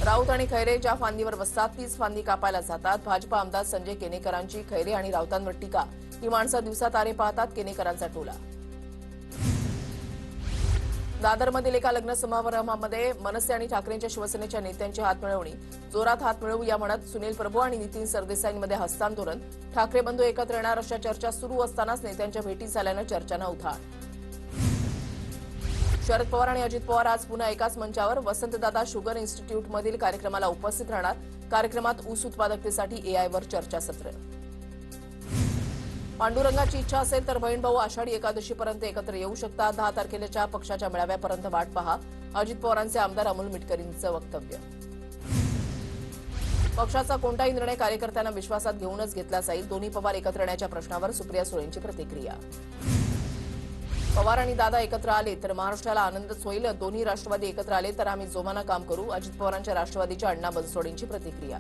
राऊत आणि खैरे ज्या फांदीवर बसतात तीच फांदी कापायला जातात. भाजपा आमदार संजय केनेकरांची खैरे आणि राऊतांवर टीका. ही माणसं दिवसा तारे पाहतात. केनेकरांचा टोला. दादरमधील एका लग्न समारंभामध्ये मनसे आणि ठाकरेंच्या शिवसेनेच्या नेत्यांची हातमिळवणी. जोरात हात मिळवू या म्हणत सुनील प्रभू आणि नितीन सरदेसाईंमध्ये हस्तांदोलन. ठाकरे बंधू एकत्र येणार अशा चर्चा सुरू असतानाच नेत्यांच्या भेटी झाल्यानं चर्चांना उधाण. शरद पवार आणि अजित पवार आज पुन्हा एकाच मंचावर. वसंतदादा शुगर इन्स्टिट्यूटमधील कार्यक्रमाला उपस्थित राहणार. कार्यक्रमात ऊस उत्पादकतेसाठी एआयवर चर्चासत्र. पांडुरंगाची इच्छा असेल तर बहीणभाऊ आषाढी एकादशीपर्यंत एकत्र येऊ शकतात. 10 तारखेच्या पक्षाच्या मेळाव्यापर्यंत वाट पहा. अजित पवारांचे आमदार अमोल मिटकरींचं वक्तव्य. पक्षाचा कोणताही निर्णय कार्यकर्त्यांना विश्वासात घेऊनच घेतला जाईल. दोन्ही पवार एकत्र येण्याच्या प्रश्नावर सुप्रिया सुळेंची प्रतिक्रिया. पवार आणि दादा एकत्र आले तर महाराष्ट्राला आनंदच होईल. दोन्ही राष्ट्रवादी एकत्र आले तर आम्ही जोमानं काम करू. अजित पवारांच्या राष्ट्रवादीच्या अण्णा बनसोडेंची प्रतिक्रिया.